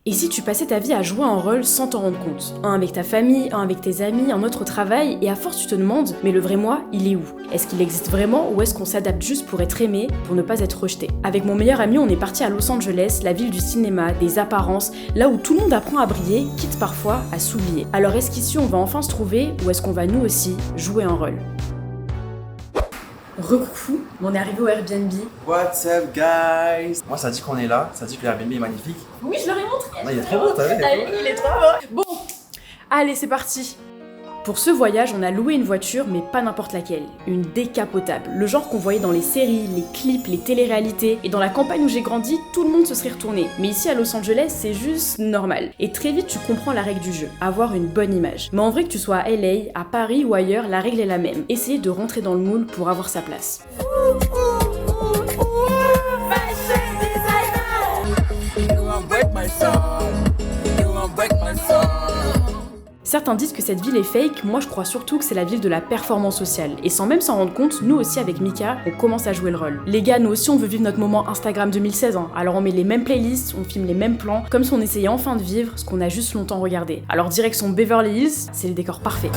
Et si tu passais ta vie à jouer un rôle sans t'en rendre compte? Un avec ta famille, un avec tes amis, un autre au travail, et à force tu te demandes, mais le vrai moi, il est où? Est-ce qu'il existe vraiment ou est-ce qu'on s'adapte juste pour être aimé, pour ne pas être rejeté? Avec mon meilleur ami, on est parti à Los Angeles, la ville du cinéma, des apparences, là où tout le monde apprend à briller, quitte parfois à s'oublier. Alors est-ce qu'ici on va enfin se trouver ou est-ce qu'on va nous aussi jouer un rôle? Recoucou, on est arrivé au Airbnb. What's up guys? Moi ça dit qu'on est là, ça dit que l'Airbnb est magnifique. Oui, je leur ai montré. Non, il est trop beau, t'as vu? Il est trop beau. Bon, allez, c'est parti. Pour ce voyage, on a loué une voiture, mais pas n'importe laquelle. Une décapotable. Le genre qu'on voyait dans les séries, les clips, les téléréalités. Et dans la campagne où j'ai grandi, tout le monde se serait retourné. Mais ici à Los Angeles, c'est juste normal. Et très vite, tu comprends la règle du jeu. Avoir une bonne image. Mais en vrai, que tu sois à LA, à Paris ou ailleurs, la règle est la même. Essayer de rentrer dans le moule pour avoir sa place. Certains disent que cette ville est fake, moi je crois surtout que c'est la ville de la performance sociale. Et sans même s'en rendre compte, nous aussi avec Mika, on commence à jouer le rôle. Les gars, nous aussi on veut vivre notre moment Instagram 2016, hein. Alors on met les mêmes playlists, on filme les mêmes plans, comme si on essayait enfin de vivre ce qu'on a juste longtemps regardé. Alors direction Beverly Hills, c'est le décor parfait.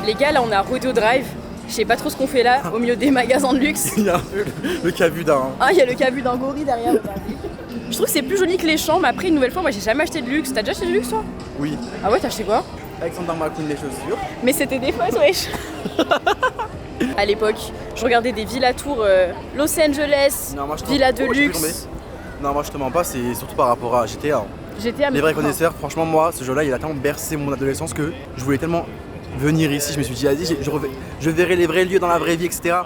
Les gars, là on est à Rodeo Drive. Je sais pas trop ce qu'on fait là, au milieu des magasins de luxe. Il y a le cabu d'un. Ah, il y a le cabu d'un gorille derrière, regardez. Je trouve que c'est plus joli que les champs, mais après, une nouvelle fois, moi j'ai jamais acheté de luxe. T'as déjà acheté du luxe toi? Oui. Ah ouais, t'as acheté quoi? Alexander McQueen les chaussures. Mais c'était des fausses, wesh. À l'époque, je regardais des villas tours Los Angeles, villas de luxe. Non, moi je te mens pas, c'est surtout par rapport à GTA. GTA, mais les vrais connaisseurs, franchement, moi ce jeu-là il a tellement bercé mon adolescence que je voulais tellement venir ici. Je me suis dit, vas-y, je verrai les vrais lieux dans la vraie vie, etc.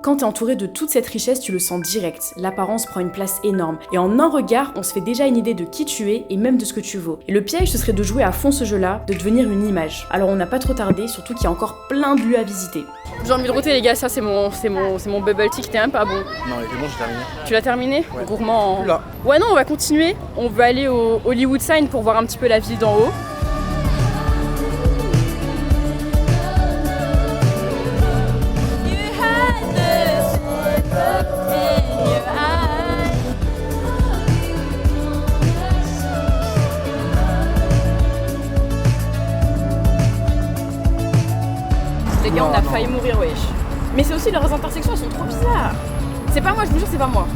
Quand t'es entouré de toute cette richesse, tu le sens direct. L'apparence prend une place énorme. Et en un regard, on se fait déjà une idée de qui tu es et même de ce que tu vaux. Et le piège, ce serait de jouer à fond ce jeu-là, de devenir une image. Alors on n'a pas trop tardé, surtout qu'il y a encore plein de lieux à visiter. J'ai envie de roter les gars, ça c'est mon bubble tea qui était même pas bon. Non, il était bon, j'ai terminé. Tu l'as terminé? Ouais. Gourmand. Là. Ouais non, on va continuer. On va aller au Hollywood Sign pour voir un petit peu la ville d'en haut. Les gars, on a failli mourir, wesh. Mais c'est aussi leurs intersections, elles sont trop bizarres. C'est pas moi, je vous jure, c'est pas moi.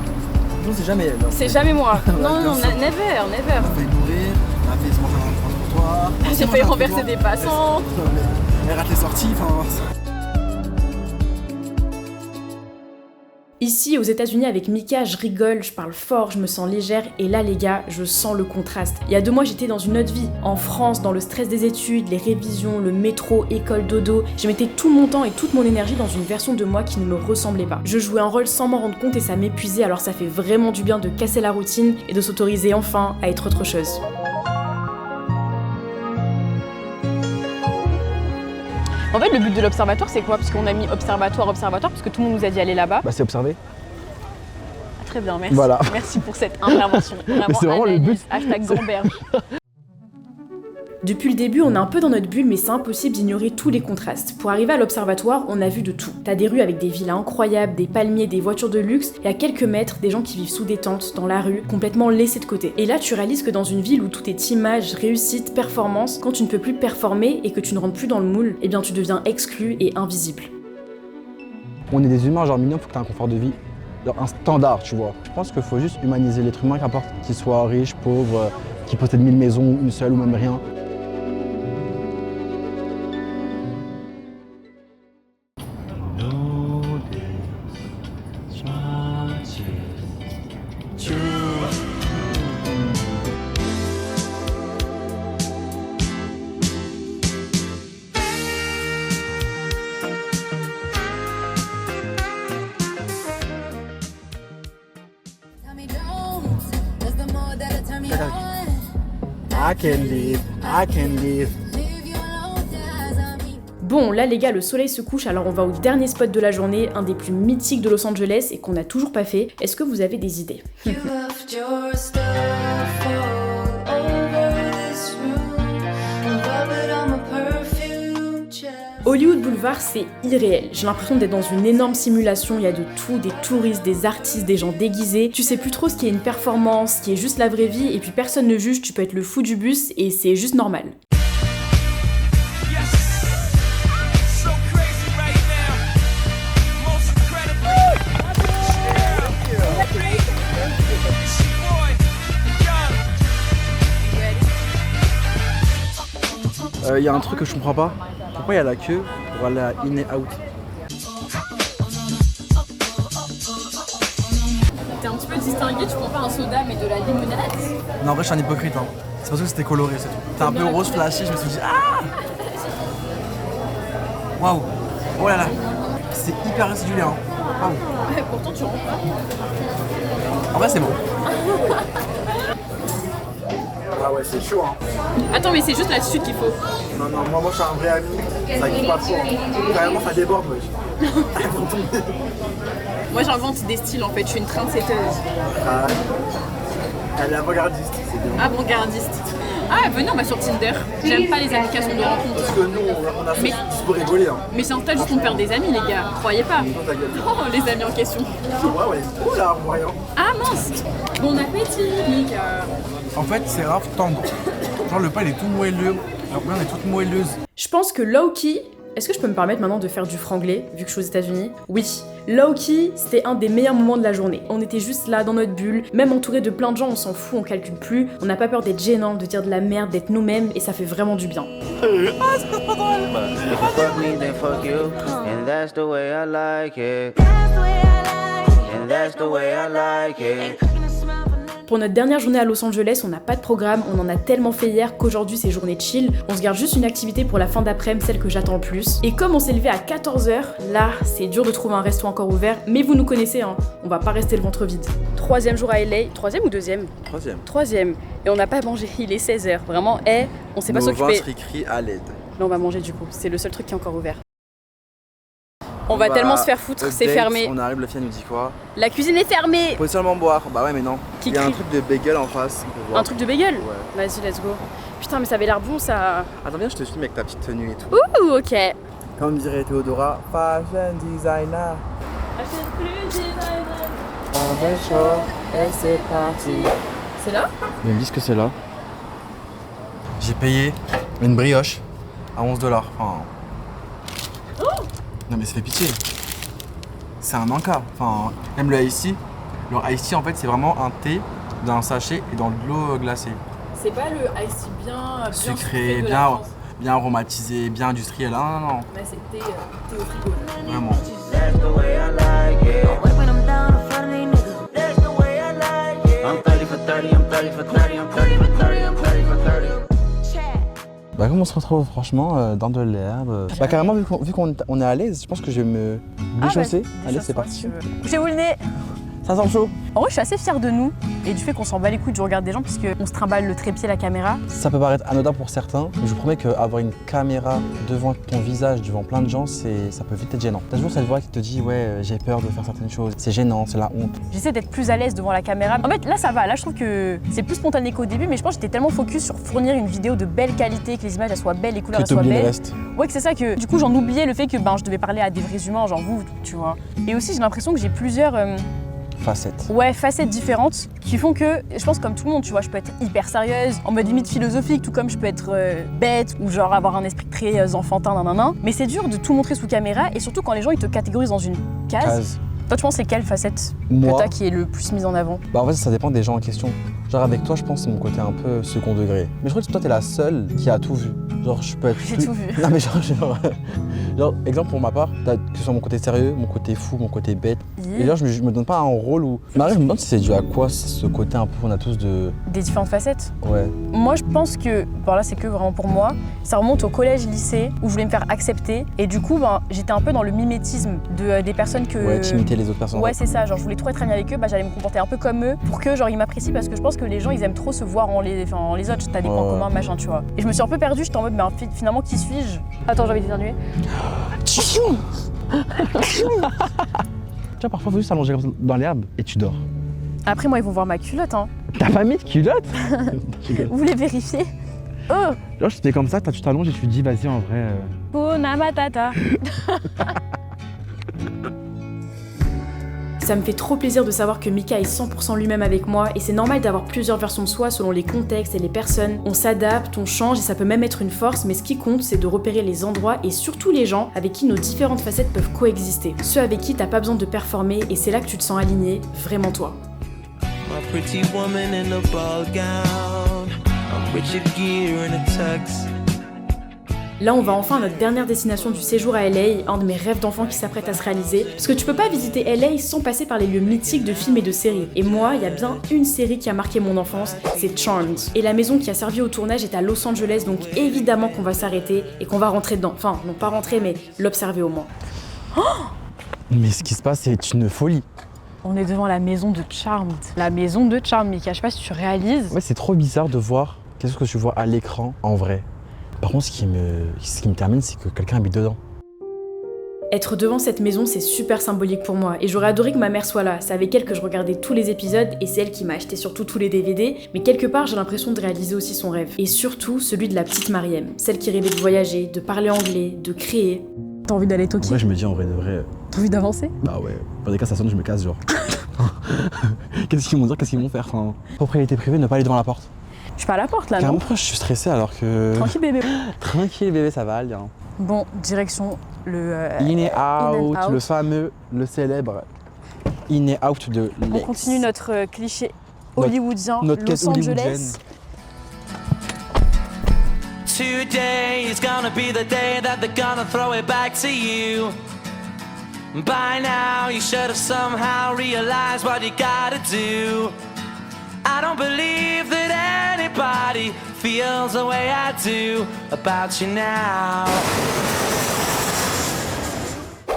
Non, c'est jamais elle. Non. C'est jamais moi. Non, non, never, never. On a failli mourir, on a failli se manger dans le trottoir. J'ai failli renverser des passants. Elle rate les sorties, enfin. Ici, aux États-Unis, avec Mika, je rigole, je parle fort, je me sens légère, et là, les gars, je sens le contraste. Il y a 2 mois, j'étais dans une autre vie. En France, dans le stress des études, les révisions, le métro, école, dodo. Je mettais tout mon temps et toute mon énergie dans une version de moi qui ne me ressemblait pas. Je jouais un rôle sans m'en rendre compte et ça m'épuisait, alors ça fait vraiment du bien de casser la routine et de s'autoriser enfin à être autre chose. En fait, le but de l'observatoire, c'est quoi? Parce qu'on a mis observatoire, parce que tout le monde nous a dit aller là-bas. Bah, c'est observer. Ah, très bien, merci. Voilà. Merci pour cette intervention. C'est vraiment le but. Hashtag Gamberge. Depuis le début, on est un peu dans notre bulle, mais c'est impossible d'ignorer tous les contrastes. Pour arriver à l'observatoire, on a vu de tout. T'as des rues avec des villas incroyables, des palmiers, des voitures de luxe, et à quelques mètres, des gens qui vivent sous des tentes, dans la rue, complètement laissés de côté. Et là, tu réalises que dans une ville où tout est image, réussite, performance, quand tu ne peux plus performer et que tu ne rentres plus dans le moule, eh bien tu deviens exclu et invisible. On est des humains, genre minimum, faut que t'aies un confort de vie, genre un standard, tu vois. Je pense qu'il faut juste humaniser l'être humain, qu'importe qu'il soit riche, pauvre, qu'il possède 1000 maisons, une seule ou même rien. I can live. Bon, là les gars, le soleil se couche, alors on va au dernier spot de la journée, un des plus mythiques de Los Angeles et qu'on n'a toujours pas fait. Est-ce que vous avez des idées? Hollywood Boulevard, c'est irréel. J'ai l'impression d'être dans une énorme simulation, il y a de tout, des touristes, des artistes, des gens déguisés. Tu sais plus trop ce qui est une performance, ce qui est juste la vraie vie, et puis personne ne juge, tu peux être le fou du bus, et c'est juste normal. Il y a un truc que je comprends pas. Pourquoi il y a la queue pour aller à In et Out? T'es un petit peu distingué, tu prends pas un soda mais de la limonade. Non, en vrai, je suis un hypocrite. Hein. C'est parce que c'était coloré, c'est tout. T'es un peu rose flashy, je me suis dit ah. Waouh. Oh là là. C'est hyper résidulé. Hein. Waouh. Ouais, pourtant tu rentres pas. En vrai, c'est bon. Ah ouais, c'est chaud. Hein. Attends, mais c'est juste l'attitude qu'il faut. Non, moi je suis un vrai ami. Ça kiffe pas trop. Hein. Carrément, ça déborde, wesh. Moi j'invente des styles en fait, je suis une trendsetteuse. Ah, elle est avant-gardiste, c'est bien. Avant-gardiste. Ah, venez, on va sur Tinder. J'aime pas les applications de rencontres. Parce que nous, on a fait c'est pour rigoler. Hein. Mais c'est Insta juste pour perdre des amis, les gars. Croyez pas. Oh, les amis en question. Ouais. Oh là, voyons. Ah mince. Bon appétit, Mika. En fait, c'est grave tendre. Genre, le pain, il est tout moelleux. La viande est toute moelleuse. Je pense que low-key, est-ce que je peux me permettre maintenant de faire du franglais, vu que je suis aux États-Unis? Oui. Low-key, c'était un des meilleurs moments de la journée. On était juste là, dans notre bulle, même entouré de plein de gens, on s'en fout, on calcule plus. On n'a pas peur d'être gênant, de dire de la merde, d'être nous-mêmes, et ça fait vraiment du bien. Fuck me, then fuck you, and that's the way I like it. And that's the way I like it. Pour notre dernière journée à Los Angeles, on n'a pas de programme, on en a tellement fait hier qu'aujourd'hui c'est journée chill. On se garde juste une activité pour la fin d'après-midi, celle que j'attends le plus. Et comme on s'est levé à 14h, là c'est dur de trouver un resto encore ouvert, mais vous nous connaissez, hein, on va pas rester le ventre vide. Troisième jour à LA, troisième ou deuxième? Troisième. Et on n'a pas mangé, il est 16h, vraiment, on s'est pas s'occuper. Nos crie à l'aide. Là on va manger du coup, c'est le seul truc qui est encore ouvert. On va tellement se faire foutre, c'est fermé. On arrive, la fille nous dit quoi? La cuisine est fermée. Faut seulement boire. Bah ouais, mais non. Qui Il y a un crie truc de bagel en face. Un truc de bagel? Ouais. Vas-y, let's go. Putain, mais ça avait l'air bon ça. Attends, viens, je te filme avec ta petite tenue et tout. Ouh, ok. Comme dirait Théodora, fashion designer. On va chaud et c'est parti. C'est là? Mais me dis que c'est là. J'ai payé une brioche à 11$. Enfin. Non mais ça fait pitié. C'est un encas. Enfin, même le iced tea. Le iced tea en fait c'est vraiment un thé dans un sachet et dans de l'eau glacée. C'est pas le iced tea bien Sucré, bien aromatisé, bien industriel. Non. Là c'est thé au frigo. Vraiment. That's the way I like it. When I'm down in front of these niggas. That's the way I like it. I'm 30 for 30, I'm 30 for 30, I'm 30 for 30, I'm 30 for 30. Bah comment on se retrouve franchement dans de l'herbe. Bah carrément vu qu'on est à l'aise, je pense que je vais me déchausser. Allez c'est parti. Bougez-vous le nez. Ça sent chaud. En vrai je suis assez fière de nous et du fait qu'on s'en bat les couilles du regard des gens puisqu'on se trimballe le trépied, la caméra. Ça peut paraître anodin pour certains, mais je vous promets qu'avoir une caméra devant ton visage, devant plein de gens, ça peut vite être gênant. T'as toujours cette voix qui te dit ouais j'ai peur de faire certaines choses, c'est gênant, c'est la honte. J'essaie d'être plus à l'aise devant la caméra. En fait là ça va, là je trouve que c'est plus spontané qu'au début mais je pense que j'étais tellement focus sur fournir une vidéo de belle qualité, que les images elles soient belles, les couleurs elles soient le belles. reste. Ouais que c'est ça que du coup j'en oubliais le fait que je devais parler à des vrais humains genre vous tu vois. Et aussi j'ai l'impression que j'ai plusieurs facettes différentes qui font que, je pense comme tout le monde, tu vois, je peux être hyper sérieuse, en mode limite philosophique, tout comme je peux être bête ou genre avoir un esprit très enfantin, nanana. Mais c'est dur de tout montrer sous caméra et surtout quand les gens ils te catégorisent dans une case. Toi, tu penses c'est quelle facette que t'as qui est le plus mise en avant? Bah en fait ça dépend des gens en question. Genre avec toi je pense que c'est mon côté un peu second degré. Mais je crois que toi t'es la seule qui a tout vu. Genre je peux être J'ai tout vu. Non mais genre exemple pour ma part, que ce soit mon côté sérieux, mon côté fou, mon côté bête. Et là je me donne pas un rôle où... Marie je me demande si c'est dû à quoi ce côté un peu qu'on a tous de... Des différentes facettes? Ouais. Moi je pense que, bon là c'est que vraiment pour moi, ça remonte au collège-lycée où je voulais me faire accepter et du coup j'étais un peu dans le mimétisme des personnes que... Ouais, t'imiter les autres personnes. Ouais c'est ça, genre je voulais trop être amie avec eux, j'allais me comporter un peu comme eux pour que genre ils m'apprécient parce que je pense que les gens ils aiment trop se voir en les autres, t'as des points communs machin tu vois. Et je me suis un peu perdue, j'étais en mode mais finalement qui suis-je? Attends j'ai envie d'éternuer. Tu vois parfois faut juste s'allonger dans l'herbe et tu dors. Après moi ils vont voir ma culotte hein. T'as pas mis de culotte? Vous voulez vérifier? Oh! Genre tu fais comme ça, tu t'allonges et tu te dis vas-y en vrai... Hakuna Matata. Ça me fait trop plaisir de savoir que Mika est 100% lui-même avec moi et c'est normal d'avoir plusieurs versions de soi selon les contextes et les personnes. On s'adapte, on change et ça peut même être une force, mais ce qui compte c'est de repérer les endroits et surtout les gens avec qui nos différentes facettes peuvent coexister. Ceux avec qui t'as pas besoin de performer et c'est là que tu te sens aligné, vraiment toi. My pretty woman in a ball gown. I'm Richard Gere in a tux. Là, on va enfin à notre dernière destination du séjour à LA, un de mes rêves d'enfant qui s'apprête à se réaliser. Parce que tu peux pas visiter LA sans passer par les lieux mythiques de films et de séries. Et moi, il y a bien une série qui a marqué mon enfance, c'est Charmed. Et la maison qui a servi au tournage est à Los Angeles, donc évidemment qu'on va s'arrêter et qu'on va rentrer dedans. Enfin, non pas rentrer, mais l'observer au moins. Mais ce qui se passe, c'est une folie. On est devant la maison de Charmed. La maison de Charmed, Mika, je sais pas si tu réalises. Ouais, c'est trop bizarre de voir qu'est-ce que tu vois à l'écran en vrai. Par contre, ce qui me termine, c'est que quelqu'un habite dedans. Être devant cette maison, c'est super symbolique pour moi, et j'aurais adoré que ma mère soit là. C'est avec elle que je regardais tous les épisodes, et c'est elle qui m'a acheté surtout tous les DVD, mais quelque part, j'ai l'impression de réaliser aussi son rêve. Et surtout, celui de la petite Mariem, celle qui rêvait de voyager, de parler anglais, de créer. T'as envie d'aller toquer ? Ouais, je me dis en vrai de vrai. T'as envie d'avancer ? Bah ouais, pour des cas ça sonne, je me casse genre. Qu'est-ce qu'ils vont dire, qu'est-ce qu'ils vont faire enfin, propriété privée, ne pas aller devant la porte. Je suis pas à la porte là, Carrément, non ? pourquoi je suis stressé alors que... Tranquille bébé. Tranquille bébé, ça va aller. Hein. Bon, direction le... In and In out, and out. le fameux, le célèbre In and Out de Lex. On continue notre cliché hollywoodien, notre quête Los Angeles. hollywoodienne. Today is gonna be the day that they're gonna throw it back to you. By now, you should have somehow realized what you gotta do. I don't believe that anybody feels the way I do about you now.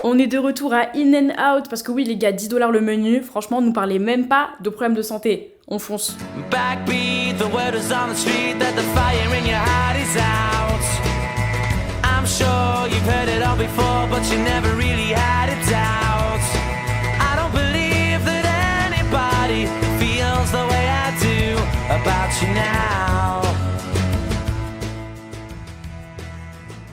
On est de retour à In and Out parce que oui les gars, $10 le menu, franchement ne nous parlez même pas de problèmes de santé. On fonce. Backbeat, the word is on the street that the fire in your heart is out. I'm sure you've heard it all before, but you never really had a doubt. I don't believe that anybody feels the way I do about you now.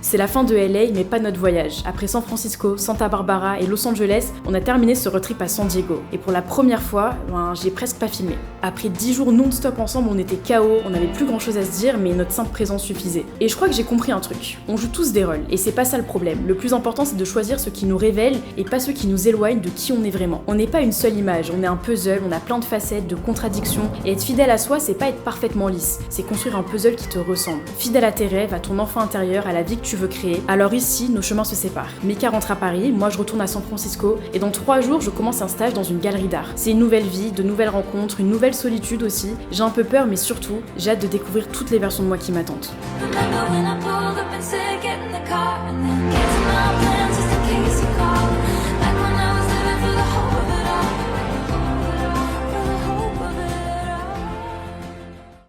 C'est la fin de LA, mais pas notre voyage. Après San Francisco, Santa Barbara et Los Angeles, on a terminé ce road trip à San Diego. Et pour la première fois, j'ai presque pas filmé. Après 10 jours non-stop ensemble, on était KO, on avait plus grand chose à se dire, mais notre simple présence suffisait. Et je crois que j'ai compris un truc. On joue tous des rôles, et c'est pas ça le problème. Le plus important, c'est de choisir ce qui nous révèle et pas ceux qui nous éloignent de qui on est vraiment. On n'est pas une seule image, on est un puzzle, on a plein de facettes, de contradictions, et être fidèle à soi, c'est pas être parfaitement lisse, c'est construire un puzzle qui te ressemble. Fidèle à tes rêves, à ton enfant intérieur, à la vie que tu veux créer. Alors ici, nos chemins se séparent. Mika rentre à Paris, moi je retourne à San Francisco, et dans 3 jours, je commence un stage dans une galerie d'art. C'est une nouvelle vie, de nouvelles rencontres, une nouvelle solitude aussi. J'ai un peu peur, mais surtout, j'ai hâte de découvrir toutes les versions de moi qui m'attendent. Remember when I pulled up in second